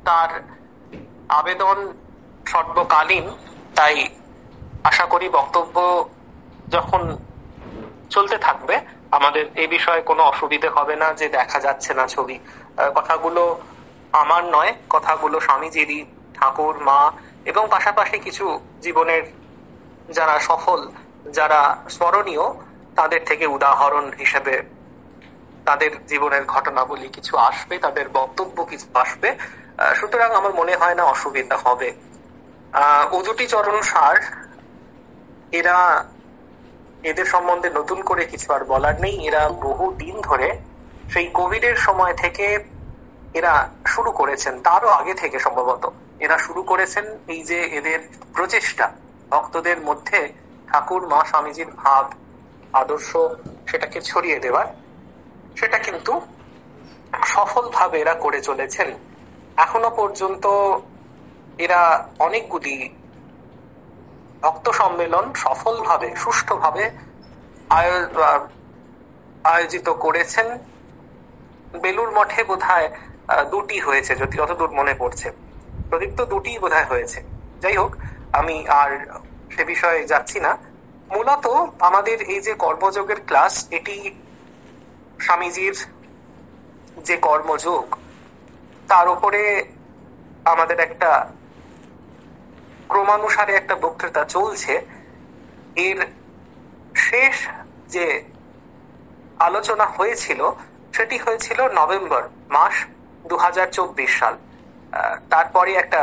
তার আবেদন সর্বকালীন, তাই আশা করি বক্তব্য যখন চলতে থাকবে আমাদের এই বিষয়ে কোনো অসুবিধে হবে না যে দেখা যাচ্ছে না ছবি। কথাগুলো আমার নয়, কথাগুলো স্বামীজিরই, ঠাকুর, মা এবং পাশাপাশি কিছু জীবনের যারা সফল, যারা স্মরণীয়, তাদের থেকে উদাহরণ হিসেবে তাদের জীবনের ঘটনাবলী কিছু আসবে, তাদের বক্তব্য কিছু আসবে। সুতরাং আমার মনে হয় না অসুবিধা হবে। উজুটি চরণ সার, এদের সম্বন্ধে নতুন করে কিছু আর বলার নেই। এরা বহু দিন ধরে, সেই কোভিডের সময় থেকে এরা শুরু করেছেন, তারও আগে থেকে সম্ভবত এরা শুরু করেছেন এই যে এদের প্রচেষ্টা ভক্তদের মধ্যে ঠাকুর, মা, স্বামীজির ভাব, আদর্শ সেটাকে ছড়িয়ে দেওয়ার। সেটা কিন্তু সফলভাবে এরা করে চলেছেন। এখনো পর্যন্ত এরা অনেকগুলি ভক্ত সম্মেলন সফলভাবে, সুষ্ঠুভাবে আয়োজিত করেছেন। বেলুর মঠে বোধহয় 2টি হয়েছে, যদি অতদূর মনে পড়ছে। প্রদীপ্ত 2টি বোধহয় হয়েছে। যাই হোক, আমি আর সে বিষয়ে যাচ্ছি না। মূলত আমাদের এই যে কর্মযোগের ক্লাস, এটি স্বামীজির যে কর্মযোগ, তার উপরে আমাদের একটা ক্রমানুসারে একটা বক্তৃতা চলছে। এর শেষ যে আলোচনা হয়েছিল সেটি হয়েছিল নভেম্বর মাস 2024 সাল। তারপরে একটা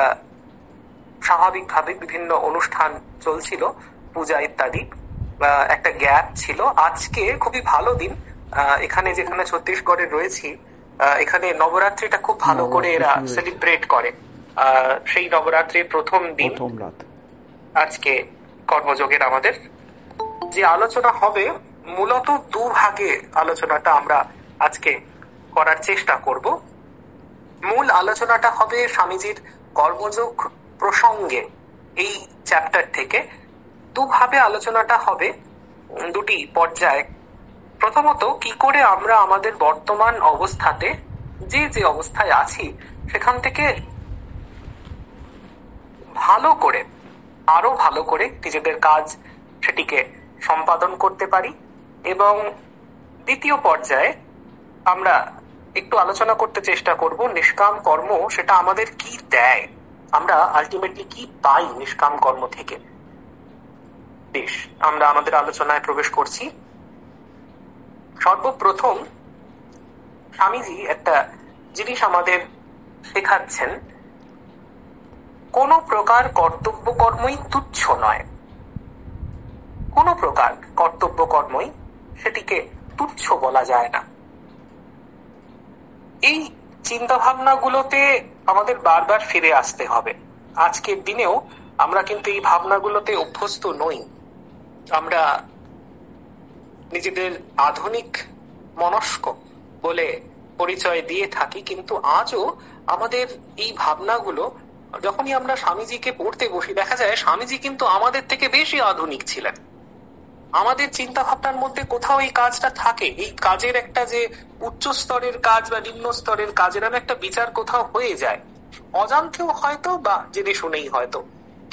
স্বাভাবিকভাবে বিভিন্ন অনুষ্ঠান চলছিল, পূজা ইত্যাদি, একটা গ্যাপ ছিল। আজকে খুবই ভালো দিন। এখানে যেখানে ছত্তিশগড়ে রয়েছি, এখানে নবরাত্রিটা খুব ভালো করে এরা সেলিব্রেট করে। সেই নবরাত্রির প্রথম দিন আজকে কর্মযোগের আমাদের যে আলোচনা হবে, মূলত 2 ভাগে আলোচনাটা আমরা আজকে করার চেষ্টা করব। মূল আলোচনাটা হবে স্বামীজির কর্মযোগ প্রসঙ্গে এই চ্যাপ্টার থেকে। 2 ভাবে আলোচনাটা হবে, 2টি পর্যায়ে। প্রথমত, কি করে আমরা আমাদের বর্তমান অবস্থাতে, যে অবস্থায় আছি, সেখান থেকে আরো ভালো করে নিজেদের কাজ সেটিকে সম্পাদন করতে পারি। এবং দ্বিতীয় পর্যায়ে আমরা একটু আলোচনা করতে চেষ্টা করব নিষ্কাম কর্ম সেটা আমাদের কি দেয়, আমরা আলটিমেটলি কি পাই নিষ্কাম কর্ম থেকে। বেশ, আমরা আমাদের আলোচনায় প্রবেশ করছি। সর্বপ্রথম স্বামীজি একটা জিনিস আমাদের শেখাচ্ছেন, কোন প্রকার কর্তব্য কর্মই তুচ্ছ নয়। কোন প্রকার কর্তব্য কর্মই সেটিকে তুচ্ছ বলা যায় না। এই চিন্তা ভাবনাগুলোতে আমাদের বারবার ফিরে আসতে হবে। আজকের দিনেও আমরা কিন্তু এই ভাবনাগুলোতে অভ্যস্ত নই। আমরা নিজেদের আধুনিক মনস্ক বলে পরিচয় দিয়ে থাকি, কিন্তু আজও আমাদের এই ভাবনাগুলো, যখনই আমরা স্বামীজিকে পড়তে বসি, দেখা যায় স্বামীজি কিন্তু আমাদের থেকে বেশি আধুনিক ছিলেন। আমাদের চিন্তা ভাবনার মধ্যে কোথাও এই কাজটা থাকে, এই কাজের একটা যে উচ্চ স্তরের কাজ বা নিম্ন স্তরের কাজের একটা বিচার কোথাও হয়ে যায়, অজান্তেও হয়তো বা জেনে শুনেই হয়তো।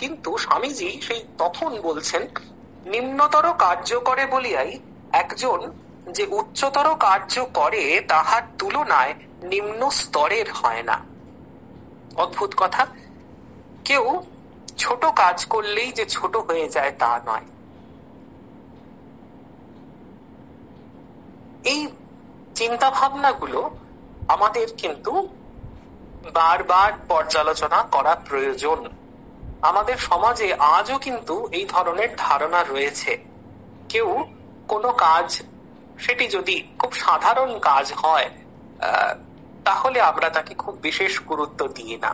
কিন্তু স্বামীজি সেই তখন বলছেন, নিম্নতর কার্য করে বলিয়াই একজন যে উচ্চতর কার্য করে তাহার তুলনায় নিম্ন স্তরের হয় না। অদ্ভুত কথা। কেউ ছোট কাজ করলেই যে ছোট হয়ে যায় তা নয়। এই চিন্তা ভাবনাগুলো আমাদের কিন্তু বারবার পর্যালোচনা করা প্রয়োজন। আমাদের সমাজে আজও কিন্তু এই ধরনের ধারণা রয়েছে। কেউ কোনো কাজ, সেটি যদি খুব সাধারণ কাজ হয়, তাহলে আমরা তাকে খুব বিশেষ গুরুত্ব দিই না।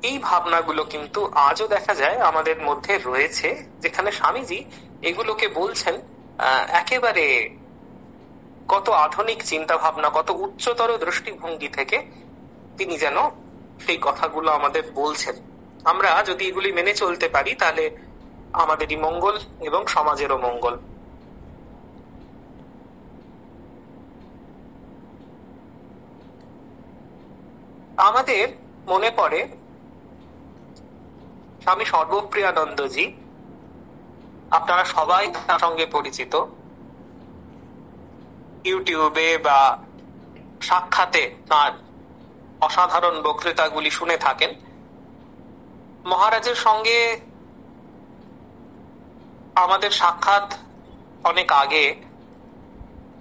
এই ভাবনাগুলো কিন্তু আজও দেখা যায় আমাদের মধ্যে রয়েছে, যেখানে স্বামীজি এগুলোকে বলছেন একেবারে কত আধুনিক চিন্তা ভাবনা, কত উচ্চতর দৃষ্টিভঙ্গি থেকে তিনি যেন সেই কথাগুলো আমাদের বলছেন। আমরা যদি এগুলি মেনে চলতে পারি তাহলে আমাদেরই মঙ্গল এবং সমাজেরও মঙ্গল। আমাদের মনে পড়ে স্বামী সর্বপ্রিয়ানন্দজি, আপনারা সবাই তার সঙ্গে পরিচিত, ইউটিউবে বা সাক্ষাতে তার অসাধারণ বক্তৃতাগুলি শুনে থাকেন। মহারাজের সঙ্গে আমাদের সাক্ষাৎ অনেক আগে।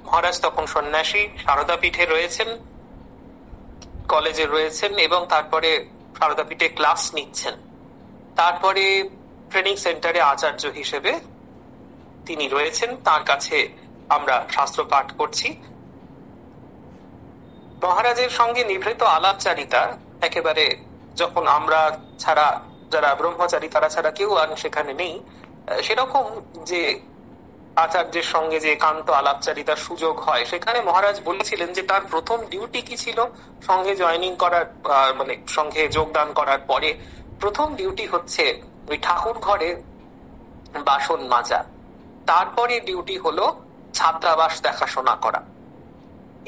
মহারাজ তখন সন্ন্যাসী, সারদা পীঠে রয়েছেন, কলেজে রয়েছেন এবং তারপরে সারদা পীঠে ক্লাস নিচ্ছেন। তারপরে ট্রেনিং সেন্টারে আচার্য হিসেবে তিনি রয়েছেন, তার কাছে আমরা শাস্ত্র পাঠ করছি। মহারাজের সঙ্গে নিভৃত আলাপচারিতা একেবারে, যখন আমরা ছাড়া, যারা ব্রহ্মচারী তারা ছাড়া কেউ আর সেখানে নেই, সেরকম যে আচার্যের সঙ্গে যে একান্ত আলাপচারিতার সুযোগ হয়, সেখানে মহারাজ বলেছিলেন যে তার প্রথম ডিউটি কি ছিল সঙ্গে জয়েনিং করার, মানে সঙ্গে যোগদান করার পরে প্রথম ডিউটি হচ্ছে ওই ঠাকুর ঘরে বাসন মাজা, তারপরে ডিউটি হলো ছাত্রাবাস দেখাশোনা করা।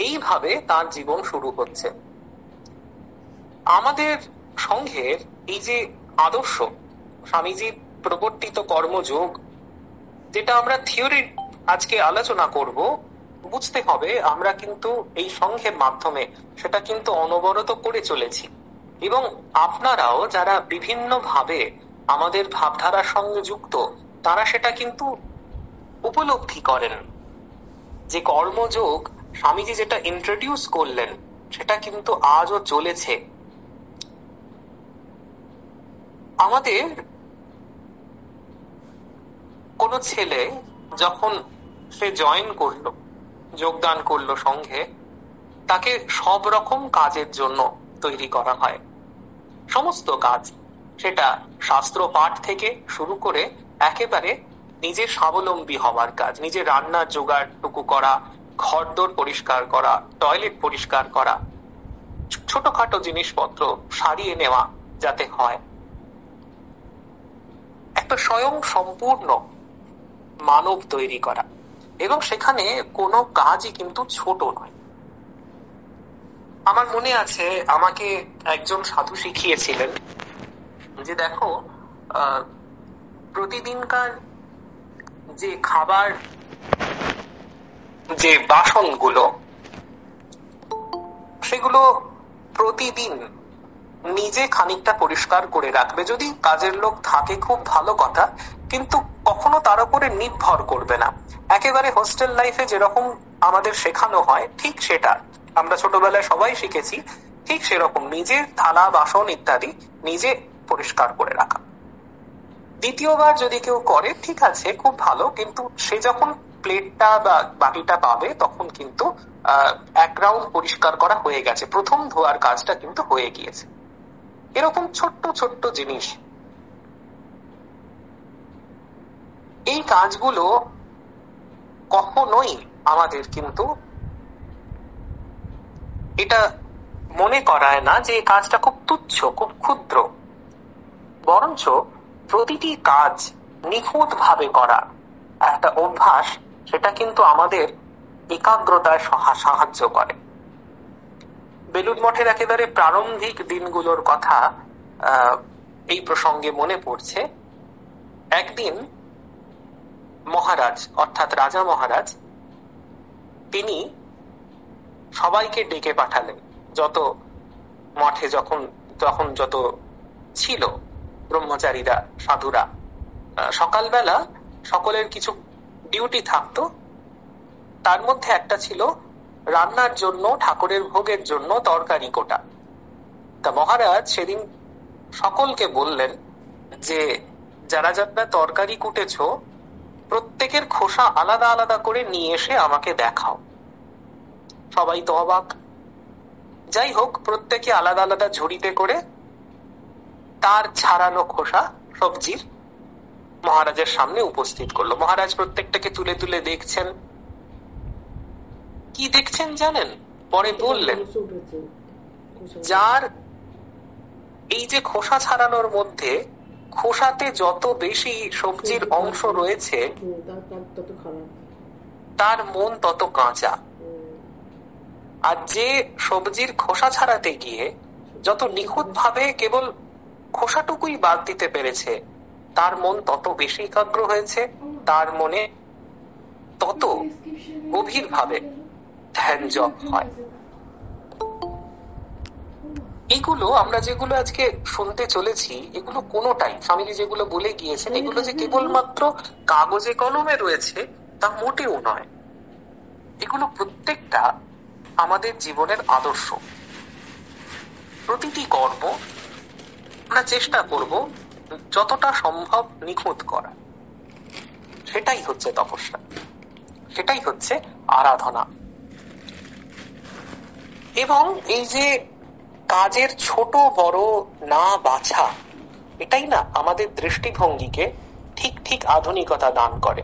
এইভাবে তার জীবন শুরু হচ্ছে। আমাদের সংঘের এই যে আদর্শ, স্বামীজির প্রবর্তিত কর্মযোগ, যেটা আমরা থিওরি আজকে আলোচনা করব, বুঝতে হবে আমরা কিন্তু এই সংঘের মাধ্যমে সেটা কিন্তু অনবরত করে চলেছি। এবং আপনারাও যারা বিভিন্ন ভাবে আমাদের ভাবধারার সঙ্গে যুক্ত, তারা সেটা কিন্তু উপলব্ধি করেন যে কর্মযোগ স্বামীজি যেটা ইন্ট্রোডিউস করলেন সেটা কিন্তু আজও চলেছে। আমাদের কোন ছেলে যখন সে জয়েন করলো, যোগদান করলো সংঘে, তাকে সব রকম কাজের জন্য তৈরি করা হয়। সমস্ত কাজ, সেটা শাস্ত্র পাঠ থেকে শুরু করে একেবারে নিজের স্বাবলম্বী হওয়ার কাজ, নিজের রান্নার জোগাড়টুকু করা, ঘরদোর পরিষ্কার করা, টয়লেট পরিষ্কার করা, ছোটখাটো জিনিসপত্র সারিয়ে নেওয়া যাতে হয়। একটা স্বয়ং সম্পূর্ণ মানব তৈরি করা, এবং সেখানে কোনো কাজই কিন্তু ছোট নয়। আমার মনে আছে আমাকে একজন সাধু শিখিয়েছিলেন যে দেখো, প্রতিদিনকার যে খাবার, যে বাসনগুলো, সেগুলো প্রতিদিন নিজে খানিকটা পরিষ্কার করে রাখবে। যদি কাজের লোক থাকে খুব ভালো কথা, কিন্তু কখনো তার উপরে নির্ভর করবে না। একেবারে হোস্টেল লাইফে যেরকম আমাদের শেখানো হয়, ঠিক সেটা আমরা ছোটবেলায় সবাই শিখেছি, ঠিক সেরকম নিজের থালা বাসন ইত্যাদি নিজে পরিষ্কার করে রাখা। দ্বিতীয়বার যদি কেউ করে ঠিক আছে, খুব ভালো, কিন্তু সে যখন প্লেটটা বা বাটিটা পাবে তখন কিন্তু এক রাউন্ড পরিষ্কার করা হয়ে গেছে, প্রথম ধোয়ার কাজটা কিন্তু হয়ে গিয়েছে। এরকম ছোট্ট ছোট্ট জিনিস, এই কাজগুলো কখনোই আমাদের কিন্তু এটা মনে করায় না যে এই কাজটা খুব তুচ্ছ, খুব ক্ষুদ্র। বরঞ্চ প্রতিটি কাজ নিখুঁত ভাবে করা একটা অভ্যাস, সেটা কিন্তু আমাদের একাগ্রতায় সাহায্য করে। বেলুড় মঠের একেবারে প্রারম্ভিক দিনগুলোর কথা এই প্রসঙ্গে মনে পড়ছে। একদিন মহারাজ, অর্থাৎ রাজা মহারাজ, তিনি সবাইকে ডেকে পাঠালেন, যত মঠে যখন যত ছিল ব্রহ্মচারীরা, সাধুরা। সকালবেলা সকলের কিছু ডিউটি থাকতো, তার মধ্যে একটা ছিল রান্নার জন্য, ঠাকুরের ভোগের জন্য তরকারি কোটা। তা মহারাজ সেদিন সকলকে বললেন যে যারা যারা তরকারি কুটেছ, প্রত্যেকের খোসা আলাদা আলাদা করে নিয়ে এসে আমাকে দেখাও। সবাই তো অবাক। যাই হোক, প্রত্যেকে আলাদা আলাদা ঝুড়িতে করে তার ছাড়ানো খোসা সবজির মহারাজের সামনে উপস্থিত করলো। মহারাজ প্রত্যেকটাকে তুলে তুলে দেখছেন। কি দেখছেন জানেন? পরে বললেন, যার এই যে খোসা ছাড়ানোর মধ্যে খোসাতে যত বেশি সবজির অংশ রয়েছে, তার মন তত কাঁচা। আর যে সবজির খোসা ছাড়াতে গিয়ে যত নিখুঁত ভাবে কেবল খোসাটুকুই বাদ দিতে পেরেছে, তার মন তত বেশি একাগ্র হয়েছে, তার মনে তত গভীর ভাবে ধ্যান জপ হয়। এগুলো আমরা যেগুলো আজকে শুনতে চলেছি, এগুলো কোনোটাই, স্বামীজি যেগুলো বলে গিয়েছেন, এগুলো যে কেবলমাত্র কাগজে কলমে রয়েছে তা মোটেও নয়। এগুলো প্রত্যেকটা আমাদের জীবনের আদর্শ। প্রতিটি কর্ম আমরা চেষ্টা করব যতটা সম্ভব নিখুঁত করা। সেটাই হচ্ছে তপস্যা, সেটাই হচ্ছে আরাধনা। এবং এই যে কাজের ছোট বড় না বাছা, এটাই না আমাদের দৃষ্টিভঙ্গিকে ঠিক ঠিক আধুনিকতা দান করে।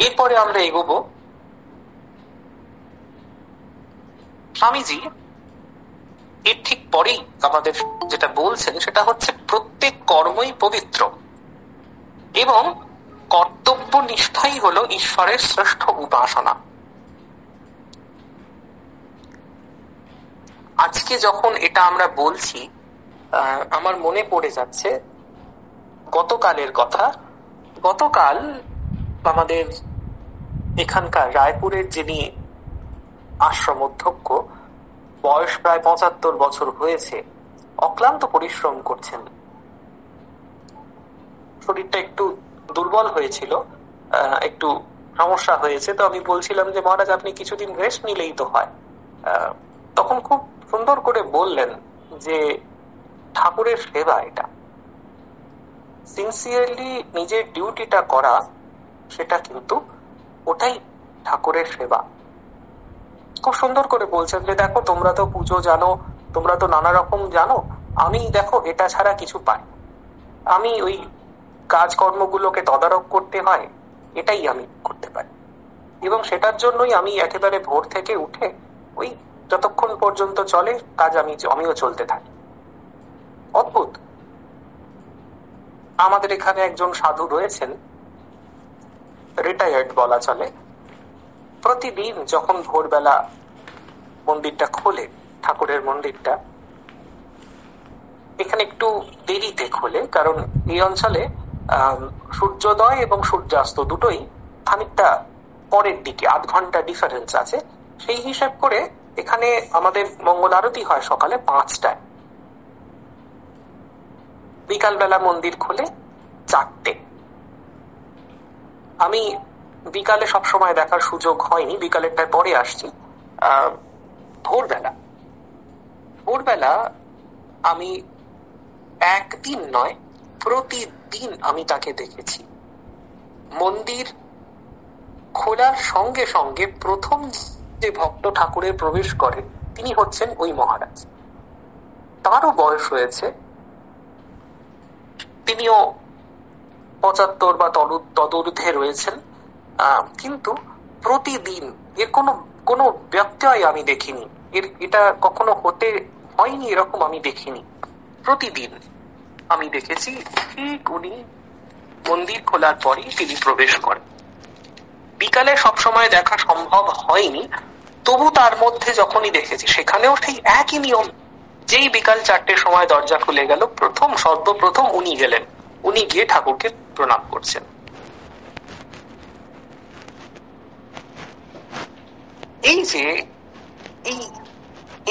এরপরে আমরা এগোবো। স্বামীজি এর ঠিক পরেই আমাদের যেটা বলছেন সেটা হচ্ছে প্রত্যেক কর্মই পবিত্র এবং কর্তব্য নিষ্ঠাই হলো ঈশ্বরের শ্রেষ্ঠ উপাসনা। আজকে যখন এটা আমরা বলছি, আমার মনে পড়ে যাচ্ছে গতকালের কথা। গতকাল আমাদের এখানকার রায়পুরের যিনি আশ্রম অধ্যক্ষ, বয়স প্রায় ৭৫ বছর হয়েছে, অক্লান্ত পরিশ্রম করছেন। শরীরটা একটু দুর্বল হয়েছিল, একটু সমস্যা হয়েছে। তো আমি বলছিলাম যে মহারাজ আপনি কিছুদিন রেস্ট নিলেই তো হয়। তখন খুব সুন্দর করে বললেন যে ঠাকুরের সেবা এটা, সিনসিয়ারলি নিজের ডিউটিটা করা, সেটা কিন্তু ওটাই ঠাকুরের সেবা। খুব সুন্দর করে বলছেন যে দেখো তোমরা তো পুজো জানো, তোমরা তো নানা রকম জানো, আমি দেখো এটা ছাড়া কিছু পাই। আমি ওই কাজকর্মগুলোকে তদারক করতে হয়, এটাই আমি করতে পারি। এবং সেটার জন্যই আমি একেবারে ভোর থেকে উঠে ওই যতক্ষণ পর্যন্ত চলে কাজ আমিও চলতে থাকি। অদ্ভুত। আমাদের এখানে একজন সাধু রয়েছেন, রিটায়ার্ড বলা চলে। প্রতিদিন যখন ভোরবেলা মন্দিরটা খোলে, ঠাকুরের মন্দিরটা এখানে একটু দেরিতে খোলে, কারণ এই অঞ্চলে সূর্যোদয় এবং সূর্যাস্ত দুটোই খানিকটা পরের দিকে, ৮ ঘন্টা ডিফারেন্স আছে। সেই হিসাব করে এখানে আমাদের মঙ্গল আরতি হয় সকালে ৫টায়, বিকালবেলা মন্দির খোলে ৪টে। আমি বিকালে সবসময় দেখার সুযোগ হয়নি, বিকালেরটায় পরে আসছি। ভোরবেলা আমি একদিন নয়, প্রতিদিন আমি তাকে দেখেছি। মন্দির খোলার সঙ্গে সঙ্গে প্রথম যে ভক্ত ঠাকুরের প্রবেশ করে তিনি হচ্ছেন ওই মহারাজ। তারও বয়স হয়েছে, তিনিও ৭৫ বা তদূর্ধ্বে রয়েছেন, কিন্তু প্রতিদিন এর কোনো ব্যত্যয় আমি দেখিনি। এটা কখনো হতে হয়নি এরকম আমি দেখিনি। প্রতিদিন আমি দেখেছি ঠিক উনি মন্দির খোলার পরই তিনি প্রবেশ করেন। বিকালে সবসময় দেখা সম্ভব হয়নি, তবু তার মধ্যে যখনই দেখেছি সেখানেও সেই একই নিয়ম। যেই বিকাল ৪টের সময় দরজা খুলে গেল, সর্বপ্রথম উনি গেলেন, উনি গিয়ে ঠাকুরকে প্রণাম করছেন। এই যে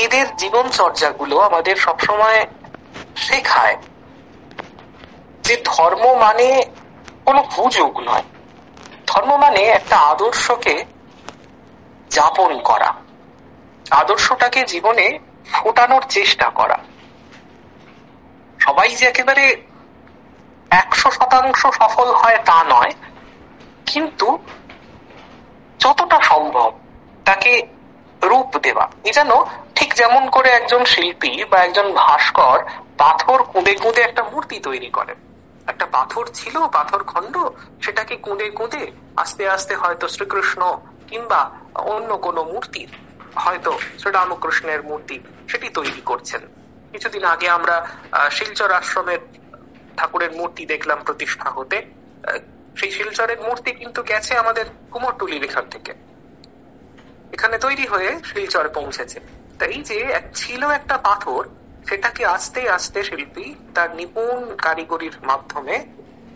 এদের জীবনচর্যাগুলো আমাদের সবসময় শেখায় যে ধর্ম মানে কোনো হুজুগ নয়, ধর্ম মানে একটা আদর্শকে যাপন করা, আদর্শটাকে জীবনে ফোটানোর চেষ্টা করা। সবাই যে একেবারে ১০০% সফল হয় তা নয়, কিন্তু যতটা সম্ভব তাকে রূপ দেওয়া। এ যেন ঠিক যেমন করে একজন শিল্পী বা একজন ভাস্কর পাথর কুঁদে কুঁদে একটা মূর্তি তৈরি করেন। একটা পাথর ছিল, পাথর খণ্ড, সেটাকে কুঁদে কুঁদে আস্তে আস্তে হয়তো শ্রীকৃষ্ণ কিংবা অন্য কোনো মূর্তির, হয়তো শ্রীরামকৃষ্ণের মূর্তি, সেটি তৈরি করছেন। কিছুদিন আগে আমরা শিলচর আশ্রমের ঠাকুরের মূর্তি দেখলাম প্রতিষ্ঠা হতে। সেই শিলচরের মূর্তি কিন্তু গেছে আমাদের কুমোরটুলির এখান থেকে। এখানে তৈরি হয়ে শিলচরে পৌঁছেছে। তাই যে ছিল একটা পাথর, সেটাকে আস্তে আস্তে শিল্পী তার নিপুণ কারিগরির মাধ্যমে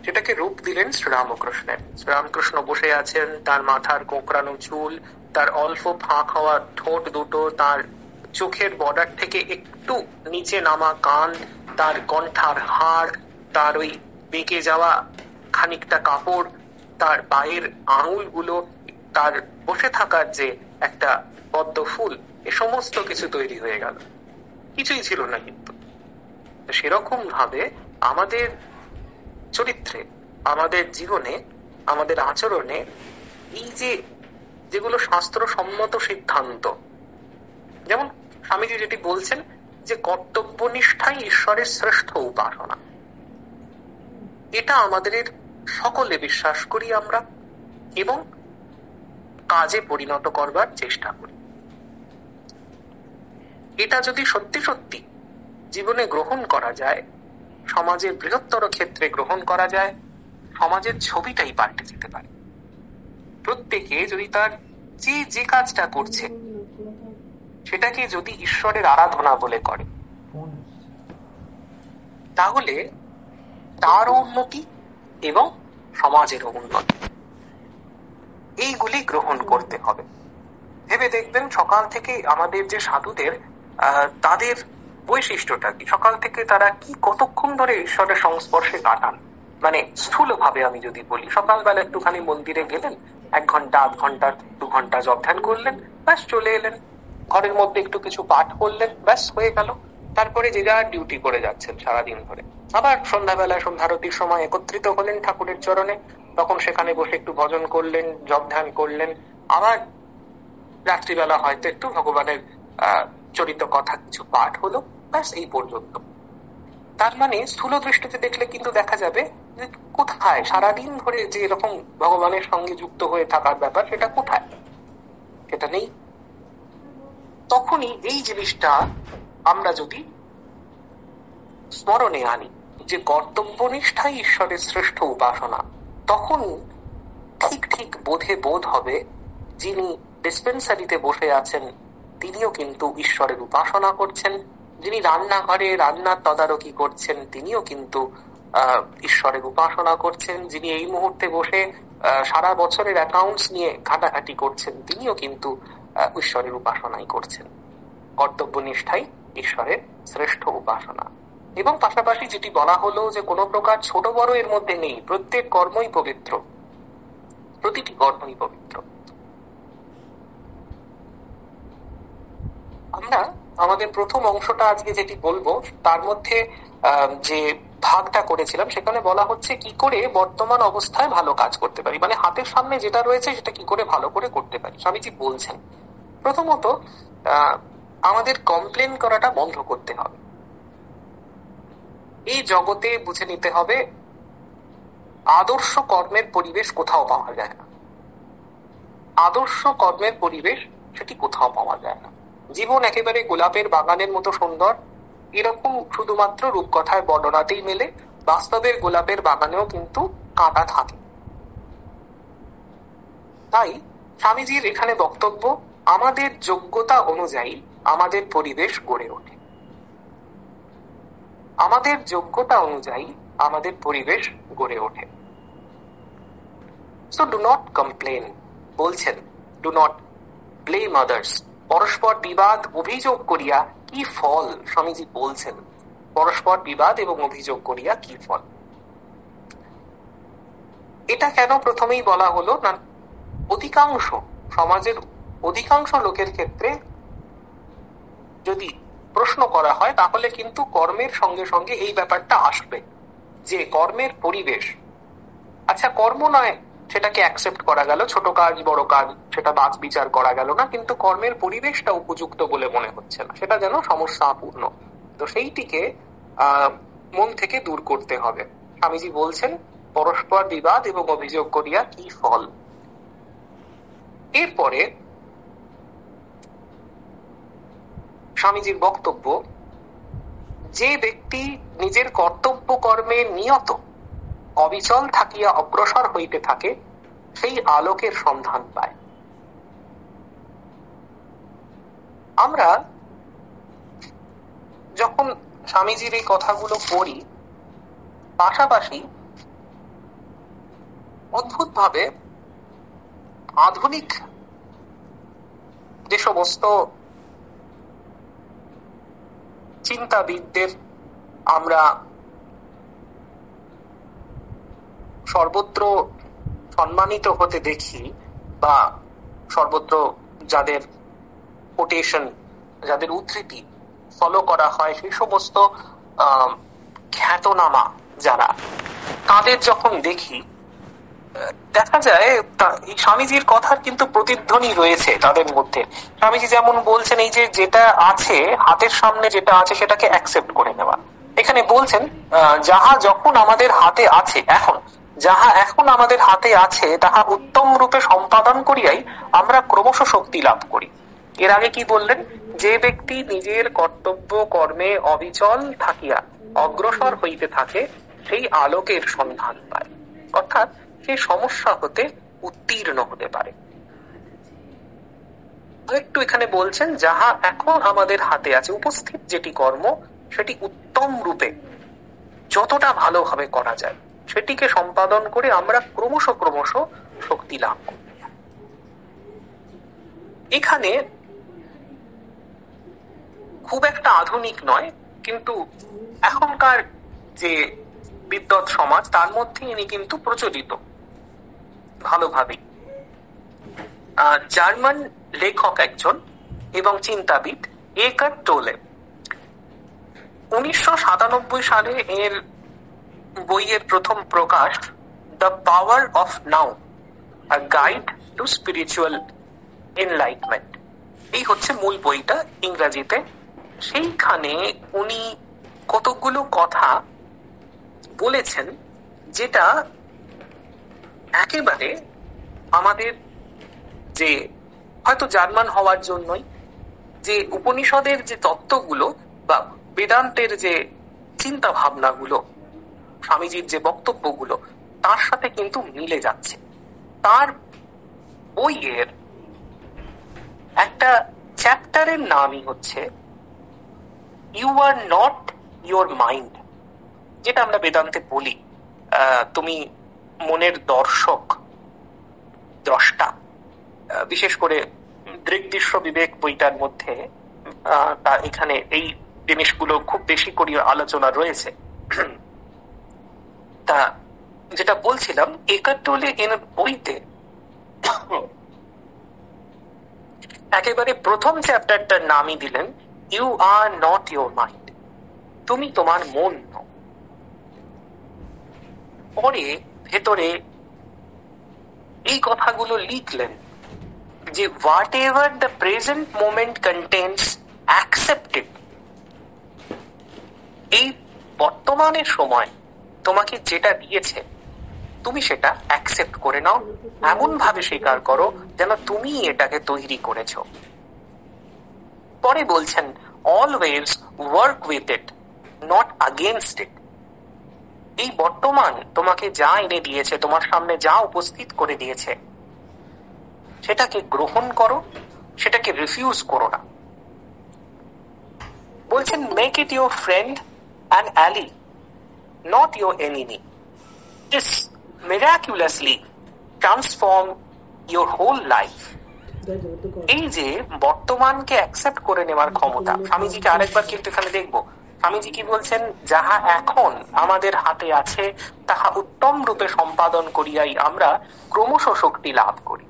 সেটাকে রূপ দিলেন শ্রীরামকৃষ্ণের। শ্রীরামকৃষ্ণ বসে আছেন, তার মাথার কোঁকড়ানো চুল, তার অল্প ফাঁক হওয়া ঠোঁট দুটো, তার চোখের বর্ডার থেকে একটু নিচে নামা কান, তার কণ্ঠার হাড়, তার ওই বেঁকে যাওয়া খানিকটা কাপড়, তার পায়ের আঙুলগুলো, তার বসে থাকার যে একটা পদ্ম ফুল, এ সমস্ত কিছু তৈরি হয়ে গেল। কিছুই ছিল না। কিন্তু সেরকম ভাবে আমাদের চরিত্রে, আমাদের জীবনে, আমাদের আচরণে এই যেগুলো শাস্ত্রসম্মত সিদ্ধান্ত, যেমন স্বামীজি যেটি বলছেন যে কর্তব্যনিষ্ঠাই ঈশ্বরের শ্রেষ্ঠ উপাসনা, এটা আমাদের সকলে বিশ্বাস করি আমরা এবং কাজে পরিণত করবার চেষ্টা করি। এটা যদি সত্যি সত্যি জীবনে গ্রহণ করা যায়, সমাজের বৃহত্তর ক্ষেত্রে গ্রহণ করা যায়, সমাজের ছবিটাই পাল্টে যেতে পারে। প্রত্যেকে যদি তার যে কাজটা করছে সেটাকে যদি ঈশ্বরের আরাধনা বলে করে, তাহলে তারও উন্নতি এবং সমাজেরও উন্নতি, এইগুলি গ্রহণ করতে হবে। ভেবে দেখবেন সকাল থেকে আমাদের যে সাধুদের, তাদের বৈশিষ্ট্যটা কি, সকাল থেকে তারা কি কতক্ষণ ধরে ঈশ্বরের সংস্পর্শে কাটান। মানে স্থূল ভাবে আমি যদি বলি, সকালবেলা একটুখানি মন্দিরে গেলেন, 1 ঘন্টা 8 ঘন্টা 2 ঘন্টা জপ ধ্যান করলেন, ব্যাস চলে এলেন, ঘরের মধ্যে একটু কিছু পাঠ করলেন, ব্যাস হয়ে গেল। তারপরে যে যার ডিউটি করে যাচ্ছেন সারাদিন ধরে। আবার সন্ধ্যাবেলায় সন্ধ্যারতির সময় একত্রিত হলেন ঠাকুরের চরণে, তখন সেখানে বসে একটু ভজন করলেন, জপ ধ্যান করলেন। আবার রাত্রিবেলা হয়তো একটু ভগবানের চরিত কথা কিছু পাঠ হলো, ব্যাস এই পর্যন্ত। তার মানে স্থূল দৃষ্টিতে দেখলে কিন্তু দেখা যাবে যে কোথায় সারাদিন ধরে যে এরকম ভগবানের সঙ্গে যুক্ত হয়ে থাকার ব্যাপার, সেটা কোথায়? সেটা নেই। তখনই এই জিনিসটা আমরা যদি স্মরণে আনি যে কর্তব্যনিষ্ঠাই ঈশ্বরের শ্রেষ্ঠ উপাসনা, তখন ঠিক ঠিক বোধ হবে যিনি ডিসপেন্সারিতে বসে আছেন তিনিও কিন্তু ঈশ্বরের উপাসনা করছেন, যিনি রান্নাঘরে রান্নার তদারকি করছেন তিনিও কিন্তু ঈশ্বরের উপাসনা করছেন, যিনি এই মুহূর্তে বসে সারা বছরের অ্যাকাউন্টস নিয়ে ঘাটাঘাটি করছেন তিনিও কিন্তু ঈশ্বরের উপাসনাই করছেন। কর্তব্যনিষ্ঠাই ঈশ্বরের শ্রেষ্ঠ উপাসনা। এবং পাশাপাশি যেটি বলা হলো যে কোনো প্রকার ছোট বড় এর মধ্যে নেই, প্রত্যেক কর্মই পবিত্র, প্রতিটি কর্মই পবিত্র। আমরা আমাদের প্রথম অংশটা আজকে যেটি বলবো তার মধ্যে যে ভাগটা করেছিলাম সেখানে বলা হচ্ছে কি করে বর্তমান অবস্থায় ভালো কাজ করতে পারি, মানে হাতের সামনে যেটা রয়েছে সেটা কি করে ভালো করে করতে পারি। স্বামীজি বলছেন প্রথমত আমাদের কমপ্লেন করাটা বন্ধ করতে হবে। এই জগতে বুঝে নিতে হবে আদর্শ কর্মের পরিবেশ কোথাও পাওয়া যায় না। আদর্শ কর্মের পরিবেশ সেটি কোথাও পাওয়া যায় না। জীবন একেবারে গোলাপের বাগানের মতো সুন্দর, এরকম শুধুমাত্র রূপকথায় বর্ণনাতেই মেলে, বাস্তবের গোলাপের বাগানেও কিন্তু কাঁটা থাকে। তাই স্বামীজির এখানে বক্তব্য, আমাদের যোগ্যতা অনুযায়ী আমাদের পরিবেশ গড়ে ওঠে, আমাদের যোগ্যতা অনুযায়ী আমাদের পরিবেশ গড়ে ওঠে। সো ডু নট কমপ্লেন, বলছেন ডু নট ব্লেম আদার্স। পরস্পর বিবাদ অভিযোগ করিয়া কি ফল, স্বামীজি বলছেন পরস্পর বিবাদ এবং অভিযোগ করিয়া কি ফল। এটা কেন প্রথমেই বলা হলো না, অধিকাংশ সমাজের অধিকাংশ লোকের ক্ষেত্রে যদি প্রশ্ন করা হয় তাহলে কিন্তু কর্মের সঙ্গে সঙ্গে এই ব্যাপারটা আসবে যে কর্মের পরিবেশ, আচ্ছা কর্ম নয় সেটাকে অ্যাকসেপ্ট করা গেল, ছোট কাজ বড় কাজ সেটা বাছ বিচার করা গেল না, কিন্তু কর্মের পরিবেশটা উপযুক্ত বলে মনে হচ্ছে না, সেটা যেন সমস্যাপূর্ণ। তো সেইটিকে মন থেকে দূর করতে হবে। স্বামীজি বলছেন পরস্পর বিবাদ এবং অভিযোগ করিয়া কি ফল। এরপরে স্বামীজির বক্তব্য, যে ব্যক্তি নিজের কর্তব্য কর্মে নিয়ত অবিচল থাকিয়া অগ্রসর হইতে থাকে সেই আলোকের সন্ধান পায়। আমরা যখন স্বামীজির এই কথাগুলো পড়ি, পাশাপাশি অদ্ভুত ভাবে আধুনিক যে সমস্ত চিন্তাবিদদের আমরা সর্বত্র সম্মানিত হতে দেখি, বা সর্বত্র যাদের কোটেশন, যাদের উদ্ধৃতি ফলো করা হয়, সেই সমস্ত খ্যাতনামা যারা, তাদের যখন দেখি, দেখা যায় এই স্বামীজির কথার কিন্তু প্রতিধ্বনি রয়েছে তাদের মধ্যে। স্বামীজি যেমন বলছেন, এই যে যেটা আছে হাতের সামনে, যেটা আছে সেটাকে অ্যাকসেপ্ট করে নেওয়া। এখানে বলছেন যাহা যখন আমাদের হাতে আছে, যাহা এখন আমাদের হাতে আছে তাহা উত্তম রূপে সম্পাদন করিয়াই আমরা ক্রমশ শক্তি লাভ করি। এর আগে কি বললেন? যে ব্যক্তি নিজের কর্তব্য কর্মে অবিচল থাকিয়া অগ্রসর হইতে থাকে, সেই আলোকের সন্ধান পায়, অর্থাৎ সে সমস্যা হতে উত্তীর্ণ হতে পারে। একটু এখানে বলছেন যাহা এখন আমাদের হাতে আছে, উপস্থিত যেটি কর্ম সেটি উত্তম রূপে যতটা ভালোভাবে করা যায় সেটিকে সম্পাদন করে আমরা ক্রমশ ক্রমশ শক্তি লাভ করি। এখানে খুব একটা আধুনিক নয়, কিন্তু এখনকার যে বিদ্বৎ সমাজ তার মধ্যে ইনি কিন্তু প্রচলিত ভালোভাবে। জার্মান লেখক একজন এবং চিন্তাবিদ একার্ট টোলে 1997 সালে এর বইয়ের প্রথম প্রকাশ, the power of now, a guide to spiritual enlightenment, এই হচ্ছে মূল বইটা ইংরেজিতে। সেইখানে উনি কতগুলো কথা বলেছেন যেটা একেবারে আমাদের, যে হয়তো জার্মান হওয়ার জন্যই যে উপনিষদের যে তত্ত্বগুলো বা বেদান্তের যে চিন্তা ভাবনাগুলো, স্বামীজির যে বক্তব্যগুলো, তার সাথে কিন্তু মিলে যাচ্ছে। তার বইয়ের একটা চ্যাপ্টারের নামই হচ্ছে you are not your mind, যেটা আমরা বেদান্তে বলি তুমি মনের দর্শক, দ্রষ্টা। বিশেষ করে দৃগ্দৃশ্য বিবেক বইটার মধ্যে এখানে এই জিনিসগুলো খুব বেশি করে আলোচনা রয়েছে। তা যেটা বলছিলাম, একার্ট টোলে এর বইতে একেবারে প্রথম চ্যাপ্টারটার নামই দিলেন you are not your mind, তুমি তোমার মন নও। পরে ভেতরে এই কথাগুলো লিখলেন যে whatever the present moment contains accept it, এই বর্তমানের সময় তোমাকে যেটা দিয়েছে তুমি সেটা অ্যাকসেপ্ট করে নাও, এমন ভাবে স্বীকার করো যেন তুমি এটাকে তৈরি করেছ। পরে বলছেন always work with it, not against it. এই বর্তমান তোমাকে যা এনে দিয়েছে, তোমার সামনে যা উপস্থিত করে দিয়েছে, সেটাকে গ্রহণ করো, সেটাকে রিফিউজ করো না। বলছেন make it your friend and ally, not your enemy. This miraculously transform your whole life. এই যে বর্তমানকে অ্যাকসেপ্ট করে নেওয়ার ক্ষমতা, স্বামীজিকে আরেকবার কিন্তু এখানে দেখবো, স্বামীজি কি বলছেন? যাহা এখন আমাদের হাতে আছে তাহা উত্তম রূপে সম্পাদন করিয়াই আমরা ক্রমশ শক্তি লাভ করি।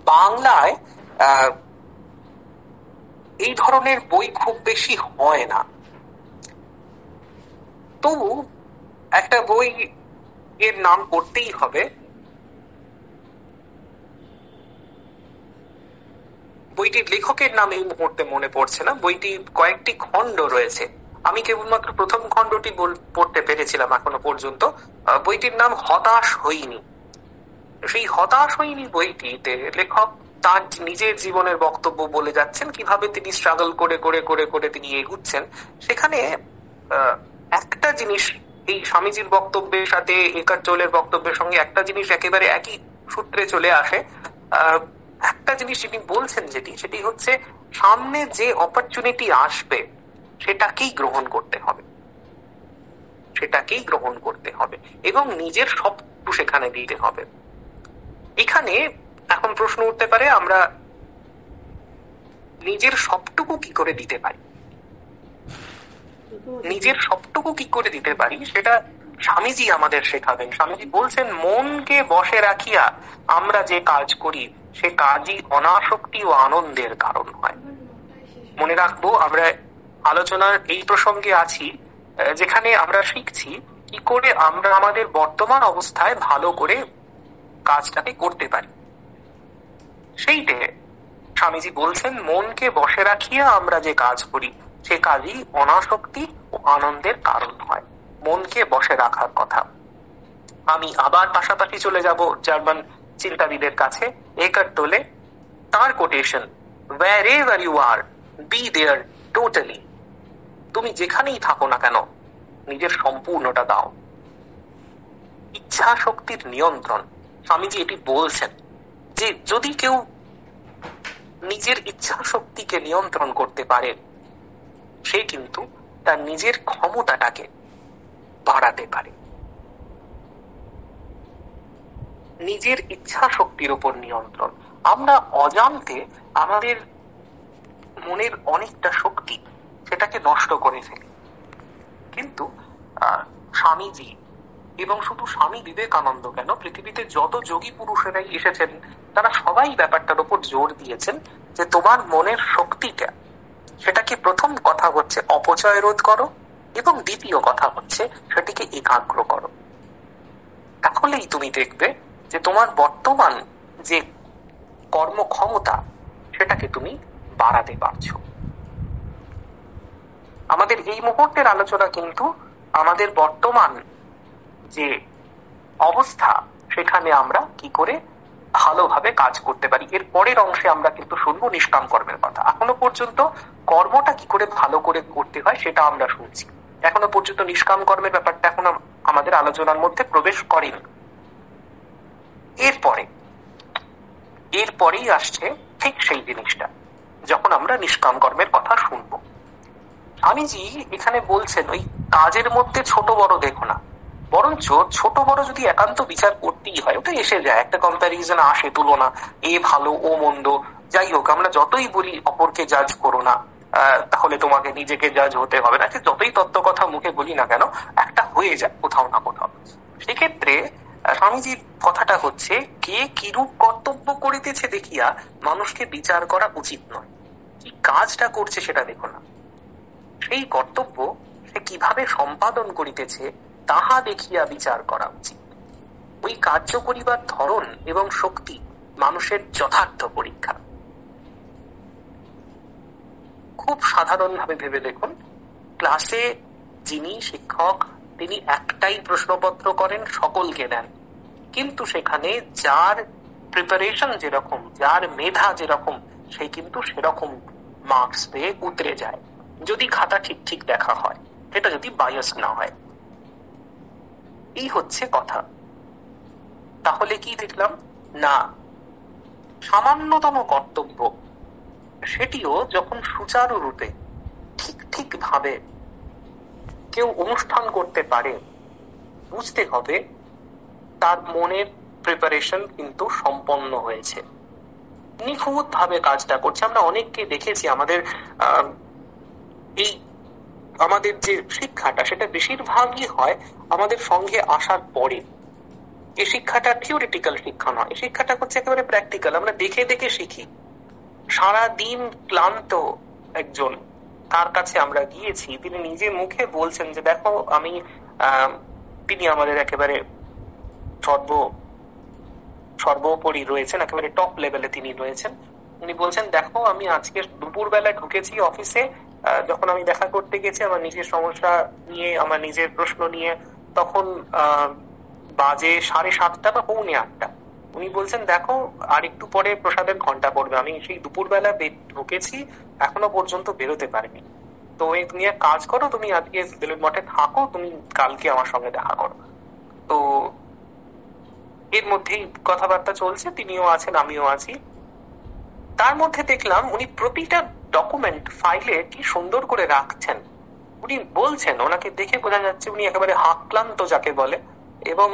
বাংলায় এই ধরনের বই খুব বেশি হয় না, তবু একটা বই এর নাম করতেই হবে। বইটির লেখকের নাম এই মুহূর্তে মনে পড়ছে না। বইটি কয়েকটি খণ্ড রয়েছে, আমি কেবলমাত্র প্রথম খণ্ডটি পড়তে পেরেছিলাম এখনো পর্যন্ত। বইটির নাম হতাশ হইনি। সেই হতাশ হইনি বইটিতে লেখক তার নিজের জীবনের বক্তব্য বলে যাচ্ছেন, কিভাবে তিনি স্ট্রাগল করে করে করে করে তিনি এগুচ্ছেন। সেখানে একটা জিনিস এই স্বামীজির বক্তব্যের সাথে একার্ট টোলের বক্তব্যের সঙ্গে একটা জিনিস একেবারে একই সূত্রে চলে আসে। একটা জিনিস যিনি বলছেন সেটি হচ্ছে সামনে যে অপরচুনিটি আসবে সেটাকেই গ্রহণ করতে হবে, সেটাকেই গ্রহণ করতে হবে এবং নিজের সবটুকু সেখানে দিতে হবে। এখানে এখন প্রশ্ন উঠতে পারে, আমরা নিজের সবটুকু কি করে দিতে পারি? নিজের সবটুকু কি করে দিতে পারি সেটা স্বামীজি আমাদের শেখাবেন। স্বামীজি বলছেন, মনকে বশে রাখিয়া আমরা যে কাজ করি সে কাজই অনাসক্তি ও আনন্দের কারণ হয়। মনে রাখবো, আমরা আলোচনার এই প্রসঙ্গে আছি যেখানে আমরা শিখছি কি করে আমরা আমাদের বর্তমান অবস্থায় ভালো করে কাজটাকে করতে পারি। সেইটে স্বামীজি বলছেন, মনকে বশে রাখিয়া আমরা যে কাজ করি সে কাজই অনাসক্তি ও আনন্দের কারণ হয়। মনকে বশে রাখার কথা। আমি আবার পাশাপাশি চলে যাব জার্মান চিন্তাবিদের কাছে, একার্ট টোলে। তার quotation, wherever you are, be there totally. তুমি যেখানেই থাকো না কেন নিজের সম্পূর্ণটা দাও। ইচ্ছা শক্তির নিয়ন্ত্রণ, স্বামীজি এটি বলছেন যে যদি কেউ নিজের ইচ্ছা শক্তিকে নিয়ন্ত্রণ করতে পারে সে কিন্তু তার নিজের ক্ষমতাটাকে বাড়াতে পারে। নিজের ইচ্ছা শক্তির উপর নিয়ন্ত্রণ। আমরা অজান্তে আমাদের মনের অনেকটা শক্তি সেটাকে নষ্ট করে ফেলি, কিন্তু স্বামীজি এবং শুধু স্বামী বিবেকানন্দ কেন, পৃথিবীতে যত যোগী পুরুষেরাই এসেছেন তারা সবাই ব্যাপারটার উপর জোর দিয়েছেন যে তোমার মনের শক্তিটা, সেটাকে প্রথম কথা হচ্ছে অপচয় রোধ করো এবং দ্বিতীয় কথা হচ্ছে সেটিকে একাগ্র করো। তাহলেই তুমি দেখবে যে তোমার বর্তমান যে কর্মক্ষমতা সেটাকে তুমি বাড়াতে পারছো। আমাদের এই মুহূর্তের আলোচনা কিন্তু আমাদের বর্তমান যে অবস্থা সেখানে আমরা কি করে ভালোভাবে কাজ করতে পারি। এর পরের অংশে আমরা কিন্তু শুনবো নিষ্কাম কর্মের কথা। এখনো পর্যন্ত কর্মটা কি করে ভালো করে করতে হয় সেটা আমরা শুনছি, এখনো পর্যন্ত নিষ্কাম কর্মের ব্যাপারটা এখন আমাদের আলোচনার মধ্যে প্রবেশ করেনি। এরপরেই আসছে ঠিক সেই জিনিসটা, যখন আমরা নিষ্কাম কর্মের কথা শুনবো। স্বামীজি এখানে বলছেন ওই কাজের মধ্যে ছোট বড় দেখো না, বরঞ্চ ছোট বড় যদি একান্ত বিচার করতেই হয় ওটা এসে যায়, একটা কম্প্যারিজন আসে, তুলনা, এ ভালো ও মন্দ, যাই হোক আমরা যতই বলি অপরকে জাজ করো না, তাহলে তোমাকে নিজেকে জাজ হতে হবে না, যতই তত্ত্ব কথা মুখে বলি না কেন একটা হয়ে যায় কোথাও না কোথাও। সেক্ষেত্রে স্বামীজির কথাটা হচ্ছে, কে কিরূপ কর্তব্য করিতেছে দেখিয়া মানুষকে বিচার করা উচিত নয়, কি কাজটা করছে সেটা দেখো না, সেই কর্তব্য সে কিভাবে সম্পাদন করিতেছে তাহা দেখিয়া বিচার করা উচিত। ওই কার্য করিবার ধরন এবং শক্তি মানুষের যথার্থ পরীক্ষা। খুব সাধারণ ভাবে ভেবে দেখুন, ক্লাসে যিনি শিক্ষক তিনি একটাই প্রশ্নপত্র করেন, সকলকে দেন, কিন্তু সেখানে যার প্রিপারেশন যেরকম, যার মেধা যেরকম, সে কিন্তু সেরকম মার্কস পেয়ে উতরে যায়, যদি খাতা ঠিক ঠিক দেখা হয়, এটা যদি বায়াস না হয়। এই হচ্ছে কথা। তাহলে কি দেখলাম না, সামান্যতম কর্তব্য সেটিও যখন সুচারুরূপে ঠিক ঠিক ভাবে কেউ অনুষ্ঠান করতে পারে, বুঝতে হবে তার মনের প্রিপারেশন কিন্তু সম্পন্ন হয়েছে, নিখুঁত ভাবে কাজটা করছে। আমরা অনেককে দেখেছি আমাদের আমাদের যে শিক্ষাটা সেটা বেশিরভাগই হয় আমাদের সঙ্গে আসার পরে। এই শিক্ষাটা থিওরিটিক্যাল শিক্ষা নয়, এই শিক্ষাটা হচ্ছে একেবারে প্র্যাকটিক্যাল, আমরা দেখে দেখে শিখি। সারাদিন ক্লান্ত একজন, তার কাছে আমরা গিয়েছি, তিনি নিজে মুখে বলছেন যে দেখো আমি তিনি আমাদের একেবারে সর্বোপরি রয়েছেন, একেবারে টপ লেভেলে তিনি রয়েছেন। উনি বলছেন দেখো আমি আজকে দুপুরবেলা ঢুকেছি অফিসে, যখন আমি দেখা করতে গেছি আমার নিজের সমস্যা নিয়ে, আমার নিজের প্রশ্ন নিয়ে, তখন বাজে 7:30 বা 7:45। উনি বলছেন দেখো আর একটু পরে প্রসাদের ঘন্টা পড়বে, আমি সেই দুপুরবেলা ঢুকেছি এখনো পর্যন্ত বেরোতে পারিনি, তো তুমি এক কাজ করো, তুমি আজকে বেলুড় মঠে থাকো, তুমি কালকে আমার সঙ্গে দেখা করো। তো এর মধ্যেই কথাবার্তা চলছে, তিনিও আছেন আমিও আছি। তার মধ্যে দেখলাম উনি প্রতিটা ডকুমেন্ট ফাইলে কি সুন্দর করে রাখছেন। উনি বলছেন, ওনাকে দেখে বোঝা যাচ্ছে উনি একেবারে হাঁক্লান্ত যাকে বলে, এবং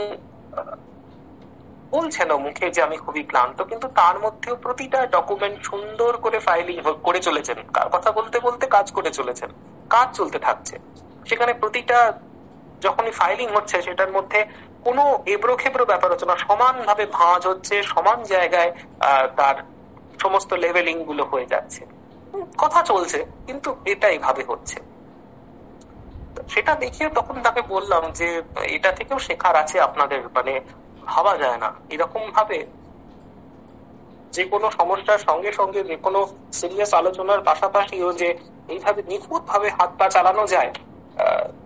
বলছেন মুখে যে আমি খুবই ক্লান্ত, কিন্তু তার মধ্যেও প্রতিটা ডকুমেন্ট সুন্দর করে ফাইলিং করে চলেছেন। কথা বলতে বলতে কাজ করে চলেছেন, কাজ চলতে থাকছে। সেখানে প্রতিটা যখনই ফাইলিং হচ্ছে সেটার মধ্যে কোনো এবড়ো খেবড়ো ব্যাপার হচ্ছে না, সমানভাবে ভাঁজ হচ্ছে, সমান জায়গায় তার সমস্ত লেভেলিং গুলো হয়ে যাচ্ছে, কথা চলছে, কিন্তু এটা এইভাবে হচ্ছে। সেটা দেখে তখন তাকে বললাম যে এটা থেকেও শেখার আছে আপনাদের, মানে ভাবা যায় না এরকম ভাবে যে কোনো সমস্যার সঙ্গে সঙ্গে যে কোনো সিরিয়াস আলোচনার পাশাপাশিও যে এইভাবে নিখুঁত ভাবে হাত পা চালানো যায়,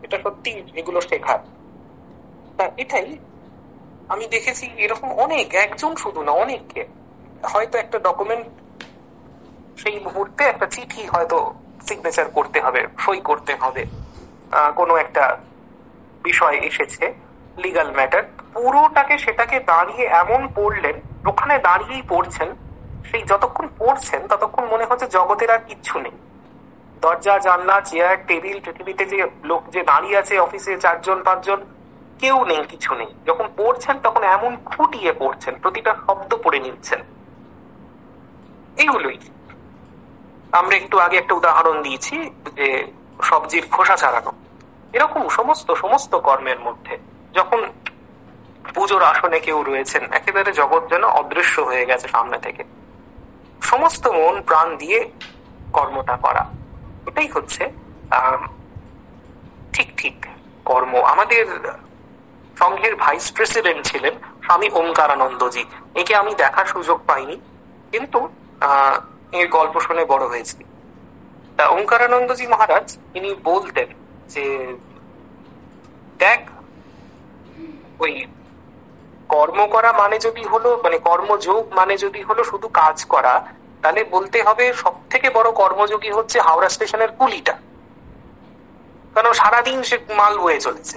এটা সত্যি এগুলো শেখার। তা এটাই আমি দেখেছি, এরকম অনেক, একজন শুধু না, অনেককে হয়তো একটা ডকুমেন্ট সেই মুহূর্তে একটা চিঠি হয়তো সিগনেচার করতে হবে, সই করতে হবে, কোনো একটা বিষয় এসেছে, লিগাল ম্যাটার, পুরোটাকে সেটাকে দাঁড়িয়ে এমন পড়লেন, ওখানে দাঁড়িয়েই পড়ছেন, সেই যতক্ষণ পড়ছেন ততক্ষণ মনে হচ্ছে জগতের আর কিচ্ছু নেই, দরজা জানলা চেয়ার টেবিল পৃথিবীতে যে লোক যে দাঁড়িয়ে আছে অফিসে 4-5 জন, কেউ নেই, কিছু নেই। যখন পড়ছেন তখন এমন খুঁটিয়ে পড়ছেন, প্রতিটা শব্দ পড়ে নিচ্ছেন। এইগুলোই আমরা একটু আগে একটা উদাহরণ দিয়েছি যে সবজির খোসা ছাড়ানো, এরকম সমস্ত সমস্ত কর্মের মধ্যে যখন পুজোর আসনে কেউ রয়েছেন, একেবারে জগৎ যেন অদৃশ্য হয়ে গেছে সামনে থেকে, সমস্ত মন প্রাণ দিয়ে কর্মটা করা, এটাই হচ্ছে ঠিক ঠিক কর্ম। আমাদের সংঘের ভাইস প্রেসিডেন্ট ছিলেন স্বামী ওমকারানন্দজি, একে আমি দেখার সুযোগ পাইনি, কিন্তু এর গল্প শুনে বড় হয়েছি। ওমকারানন্দজি মহারাজ ইনি বলতেন যে দেখ, ওই কর্ম করা মানে যদি হলো, মানে কর্মযোগ মানে যদি হলো শুধু কাজ করা, তাহলে বলতে হবে সব থেকে বড় কর্মযোগী হচ্ছে হাওড়া স্টেশনের কুলিটা, কারণ সারাদিন সে মাল বয়ে চলেছে।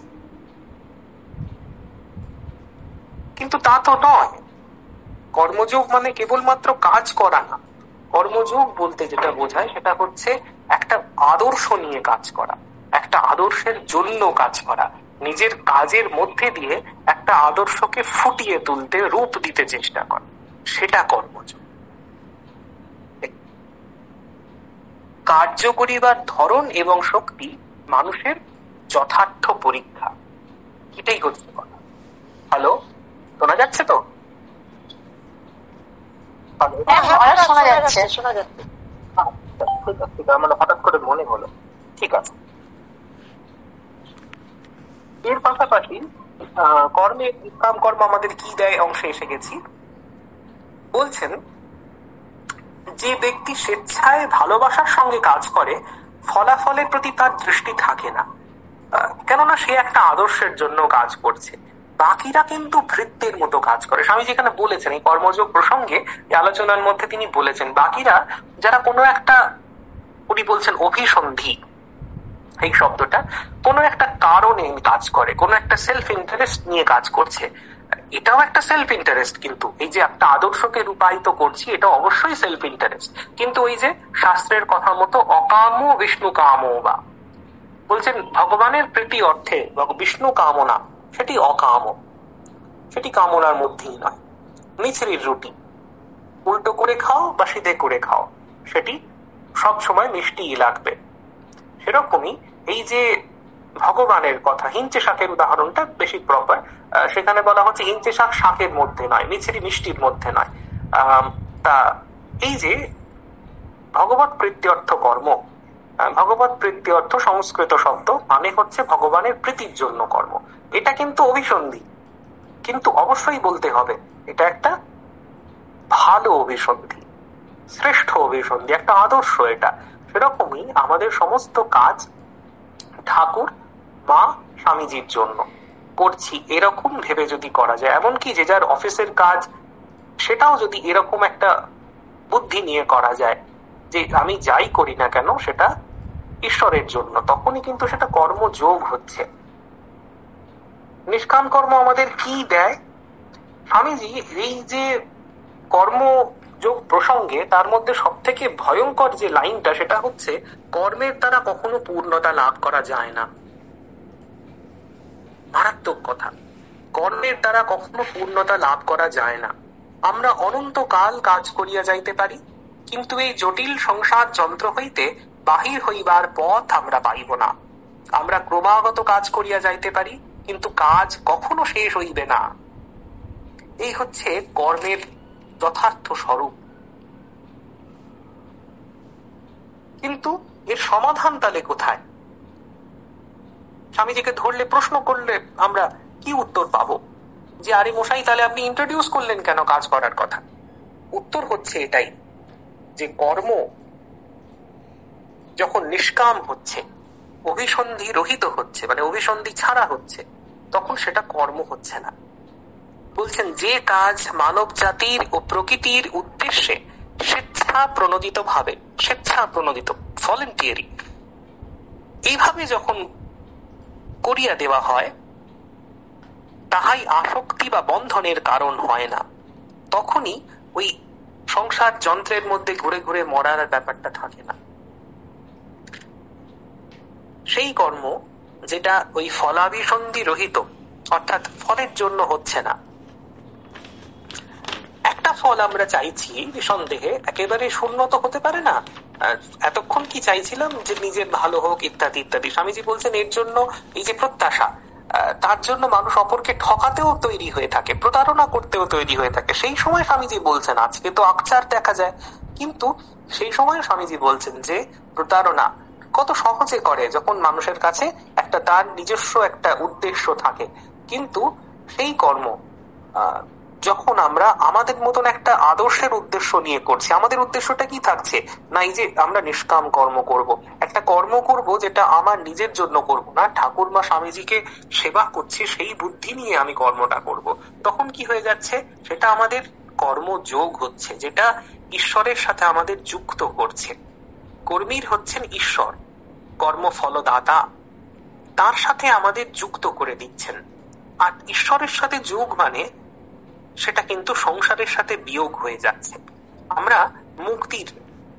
কিন্তু তা তো নয়, কর্মযোগ মানে কেবলমাত্র কাজ করা না। কর্মযোগ বলতে যেটা বোঝায় সেটা হচ্ছে একটা আদর্শ নিয়ে কাজ করা, একটা আদর্শের জন্য কাজ করা, নিজের কাজের মধ্যে দিয়ে একটা আদর্শকে ফুটিয়ে তুলতে, রূপ দিতে চেষ্টা করা, সেটা কর্মযোগ। কার্য করিবার ধরন এবং শক্তি মানুষের যথার্থ পরীক্ষা, এটাই হচ্ছে কথা। হ্যালো, শোনা যাচ্ছে তো? শোনা যাচ্ছে। আমার হঠাৎ করে মনে হলো, ঠিক আছে। এর পাশাপাশি কর্মে নিষ্কাম কর্ম আমাদের কি দেয় অংশে এসে গেছি। বলছেন যে ব্যক্তি স্বেচ্ছায় ভালোবাসার সঙ্গে কাজ করে ফলাফলের প্রতি তার দৃষ্টি থাকে না, কেননা সে একটা আদর্শের জন্য কাজ করছে। বাকিরা কিন্তু ভৃত্যের মতো কাজ করে। স্বামী যেখানে বলেছেন এই কর্মযোগ প্রসঙ্গে আলোচনার মধ্যে তিনি বলেছেন বাকিরা যারা কোনো একটা, উনি বলছেন অভিসন্ধি, এই শব্দটা, কোনো একটা কারণে কাজ করে, কোনো একটা সেলফ ইন্টারেস্ট নিয়ে কাজ করছে, এটাও একটা সেলফ ইন্টারেস্ট। কিন্তু এই যে একটা আদর্শকে রূপায়িত করছি, এটা অবশ্যই সেলফ ইন্টারেস্ট, কিন্তু ওই যে শাস্ত্রের কথা মতো অকাম বিষ্ণু কাম বা বলছেন ভগবানের প্রীতি অর্থে বিষ্ণু কামনা, সেটি অকাম, সেটি কামনার মধ্যেই নয়। মিছরির রুটি উল্টো করে খাও বা সিধে করে খাও, সেটি সব সময় মিষ্টিই লাগবে। সেরকমই এই যে ভগবানের কথা, হিঞ্চে শাকের উদাহরণটা বেশি প্রপার, সেখানে বলা হচ্ছে হিঞ্চে শাক শাকের মধ্যে নয়, মিছরি মিষ্টির মধ্যে নয়। তা এই যে ভগবত প্রীত্যর্থ কর্ম, ভগবত প্রীত্যর্থ সংস্কৃত শব্দ মানে হচ্ছে ভগবানের প্রীতির জন্য কর্ম, এটা কিন্তু অভিসন্ধি, কিন্তু অবশ্যই বলতে হবে এটা একটা ভালো অভিসন্ধি, শ্রেষ্ঠ অভিসন্ধি, একটা আদর্শ এটা। সেরকমই আমাদের সমস্ত কাজ ঠাকুর মা স্বামীজির জন্য করছি এরকম ভেবে যদি করা যায়, এমনকি যে যার অফিসের কাজ সেটাও যদি এরকম একটা বুদ্ধি নিয়ে করা যায় যে আমি যাই করি না কেন সেটা ঈশ্বরের জন্য, তখনই কিন্তু সেটা কর্মযোগ হচ্ছে। নিষ্কাম কর্ম আমাদের কি দেয়? স্বামীজি এই যে কর্ম যোগ প্রসঙ্গে তার মধ্যে সব থেকে ভয়ঙ্কর যে লাইনটা সেটা হচ্ছে, কর্মের দ্বারা কখনো পূর্ণতা লাভ করা যায় না। মারাত্মক কথা। কর্মের দ্বারা কখনো পূর্ণতা লাভ করা যায় না। আমরা অনন্তকাল কাজ করিয়া যাইতে পারি, কিন্তু এই জটিল সংসার যন্ত্র হইতে বাহির হইবার পথ আমরা পাইব না। আমরা ক্রমাগত কাজ করিয়া যাইতে পারি, কিন্তু কাজ কখনো শেষ হইবে না। এই হচ্ছে কর্মের যথার্থ স্বরূপ। কিন্তু এর সমাধান তাহলে কোথায়? স্বামীজিকে ধরলে, প্রশ্ন করলে আমরা কি উত্তর পাবো? যে আরে মশাই, তাহলে আপনি ইন্ট্রোডিউস করলেন কেন কাজ করার কথা? উত্তর হচ্ছে এটাই, যে কর্ম যখন নিষ্কাম হচ্ছে, অভিসন্ধি রহিত হচ্ছে, মানে অভিসন্ধি ছাড়া হচ্ছে, তখন সেটা কর্ম হচ্ছে না। বলছেন, যে কাজ মানব জাতির ও প্রকৃতির উদ্দেশ্যে স্বেচ্ছা প্রণোদিত ভাবে, স্বেচ্ছা প্রণোদিত, ভলেন্টিয়ারি, এইভাবে যখন করিয়া দেওয়া হয়, তাহাই আসক্তি বা বন্ধনের কারণ হয় না। তখনই ওই সংসার যন্ত্রের মধ্যে ঘুরে ঘুরে মরার ব্যাপারটা থাকে না। সেই কর্ম যেটা ওই ফলাভিসন্ধি রহিত, অর্থাৎ ফলের জন্য হচ্ছে না। একটা ফল আমরা চাইছি নিঃসন্দেহে, একেবারে শূন্য তো হতে পারে না। এতক্ষণ কি চাইছিলাম, যে নিজের ভালো হোক ইত্যাদি ইত্যাদি। স্বামীজি বলছেন এর জন্য এই যে প্রত্যাশা, তার জন্য মানুষ অপরকে ঠকাতেও তৈরি হয়ে থাকে, প্রতারণা করতেও তৈরি হয়ে থাকে। সেই সময় স্বামীজি বলছেন, আজকে তো আকচার দেখা যায়, কিন্তু সেই সময় স্বামীজি বলছেন যে প্রতারণা কত সহজে করে, যখন মানুষের কাছে একটা তার নিজস্ব একটা উদ্দেশ্য থাকে। কিন্তু সেই কর্ম যখন আমরা আমাদের মতন একটা আদর্শের উদ্দেশ্য নিয়ে করছি, আমাদের উদ্দেশ্যটা কি থাকছে না, এই যে আমরা নিষ্কাম কর্ম করব, একটা কর্ম করব যেটা আমার নিজের জন্য করব না, ঠাকুরমা স্বামীজিকে সেবা করছি সেই বুদ্ধি নিয়ে আমি কর্মটা করব, তখন কি হয়ে যাচ্ছে, সেটা আমাদের কর্মযোগ হচ্ছে, যেটা ঈশ্বরের সাথে আমাদের যুক্ত করছে। কর্মীর হচ্ছেন ঈশ্বর, কর্মফলদাতা, তার সাথে আমাদের যুক্ত করে দিচ্ছেন। আর ঈশ্বরের সাথে যোগ মানে সেটা কিন্তু সংসারের সাথে বিয়োগ হয়ে যাচ্ছে। আমরা মুক্তির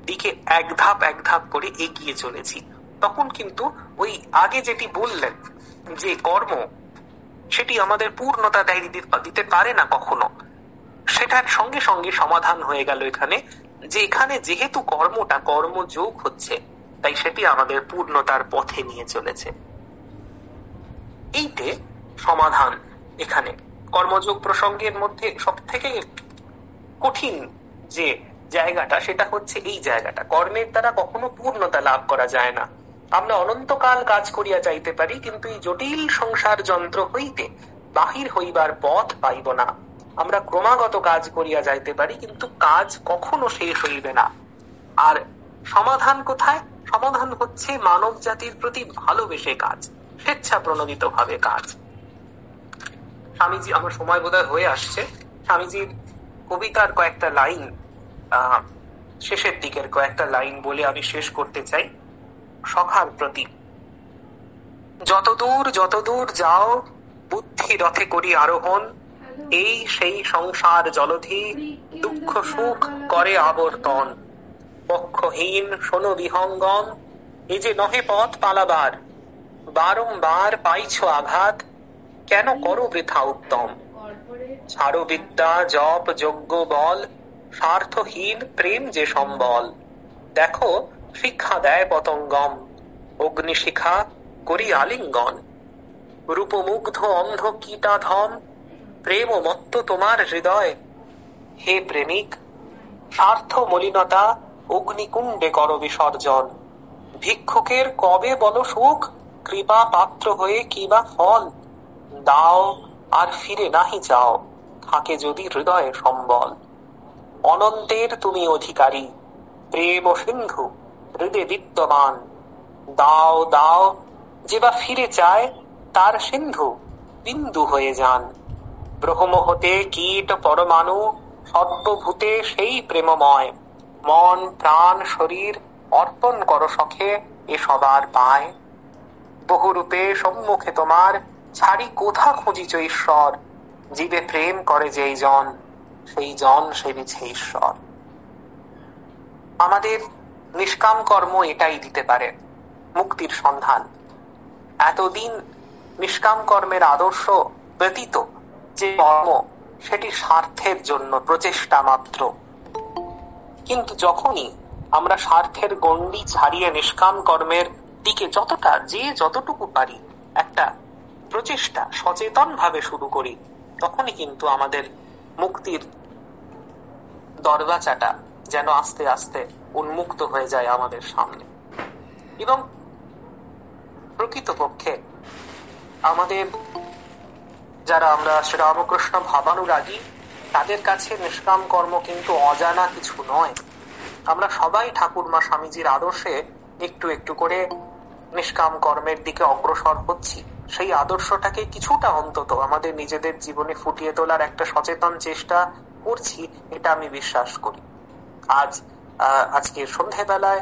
দিকে এক ধাপ করে এগিয়ে চলেছি। তখন কিন্তু ওই আগে যেটি বললেন যে কর্ম, সেটি আমাদের পূর্ণতা দিতে পারে না কখনো, সেটার সঙ্গে সঙ্গে সমাধান হয়ে গেল এখানে, যে এখানে যেহেতু কর্মটা কর্মযোগ হচ্ছে, তাই সেটি আমাদের পূর্ণতার পথে নিয়ে চলেছে। এইতে সমাধান এখানে। কর্মযোগ প্রসঙ্গের মধ্যে সব থেকে কঠিন যে জায়গাটা, সেটা হচ্ছে এই জায়গাটা, কর্মের দ্বারা কখনো পূর্ণতা লাভ করা যায় না। আমরা অনন্তকাল কাজ করিয়া যাইতে পারি, কিন্তু এই জটিল সংসার যন্ত্র হইতে বাহির হইবার পথ পাইব না। আমরা ক্রমাগত কাজ করিয়া যাইতে পারি, কিন্তু কাজ কখনো শেষ হইবে না। আর সমাধান কোথায়? সমাধান হচ্ছে মানব জাতির প্রতি ভালোবেসে কাজ, স্বেচ্ছা প্রণোদিত ভাবে কাজ। স্বামীজি, আমার সময় বোধহয় হয়ে আসছে, স্বামীজির কবিতার কয়েকটা লাইন, শেষের দিকের কয়েকটা লাইন বলে আমি শেষ করতে চাই। সখার প্রতি, যতদূর যাও বুদ্ধি রথে করি আরোহণ, এই সেই সংসার জলধি দুঃখ সুখ করে আবর্তন। পক্ষহীন শোনো বিহঙ্গম, এই যে নহে পথ পালাবার, বারংবার পাইছ আঘাত, কেন করো বৃথা উত্তম। ছাড়ো বিদ্যা জপ যজ্ঞ বল, স্বার্থহীন প্রেম যে সম্বল। দেখো শিক্ষা দেয় পতঙ্গম, অগ্নিশিখা করি আলিঙ্গন। রূপমুগ্ধ অন্ধ কীটাধম, প্রেম মত্ত তোমার হৃদয়। হে প্রেমিক, স্বার্থ মলিনতা অগ্নিকুণ্ডে কর বিসর্জন। ভিক্ষুকের কবে বলো সুখ, কৃপা পাত্র হয়ে কিবা ফল। দাও আর ফিরে নাহি যাও, থাকে যদি হৃদয়ে সম্বল। অনন্তের তুমি অধিকারী, প্রেম সিন্ধু হৃদয়ে বিদ্যমান। দাও দাও যে বা ফিরে চায়, তার সিন্ধু বিন্দু হয়ে যান। ব্রহ্ম হতে কীট পরমাণু, সর্বভূতে সেই প্রেমময়। মন প্রাণ শরীর অর্পণ করো সখে, এ সবার পায়। বহুরূপে সম্মুখে তোমার, ছাড়ি কোথা খুঁজিছ ঈশ্বর। জীবে প্রেম করে যেই জন, সেই জন সেবিছে ঈশ্বর। আমাদের নিষ্কাম কর্ম এটাই দিতে পারে, মুক্তির সন্ধান। এতদিন নিষ্কাম কর্মের আদর্শ ব্যতীত যে কর্ম সেটি স্বার্থের জন্য প্রচেষ্টা মাত্র। কিন্তু যখনই আমরা স্বার্থের গণ্ডি ছাড়িয়ে নিষ্কাম কর্মের দিকে যতটুকু পারি একটা প্রচেষ্টা সচেতন ভাবে শুরু করি, তখনই কিন্তু আমাদের মুক্তির দরজাটা যেন আস্তে আস্তে উন্মুক্ত হয়ে যায় আমাদের সামনে। এবং প্রকৃতপক্ষে আমাদের যারা আমরা শ্রীরামকৃষ্ণ ভাবানুরাগী, তাদের কাছে নিষ্কাম কর্ম কিন্তু অজানা কিছু নয়। আমরা সবাই ঠাকুরমা স্বামীজির আদর্শে একটু একটু করে নিষ্কাম কর্মের দিকে অগ্রসর হচ্ছি। সেই আদর্শটাকে কিছুটা অন্তত আমাদের নিজেদের জীবনে ফুটিয়ে তোলার একটা সচেতন চেষ্টা করছি, এটা আমি বিশ্বাস করি। আজকে সন্ধ্যেবেলায়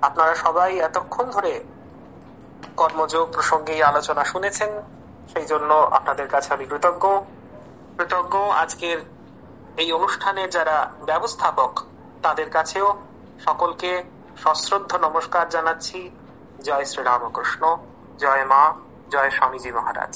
আপনারা সবাই এতক্ষণ ধরে কর্মযোগ প্রসঙ্গে এই আলোচনা শুনেছেন, সেই জন্য আপনাদের কাছে আমি কৃতজ্ঞ। আজকের এই অনুষ্ঠানের যারা ব্যবস্থাপক, তাদের কাছেও সকলকে সশ্রদ্ধ নমস্কার জানাচ্ছি। জয় শ্রীরামকৃষ্ণ, জয় মা, জয় স্বামীজি মহারাজ।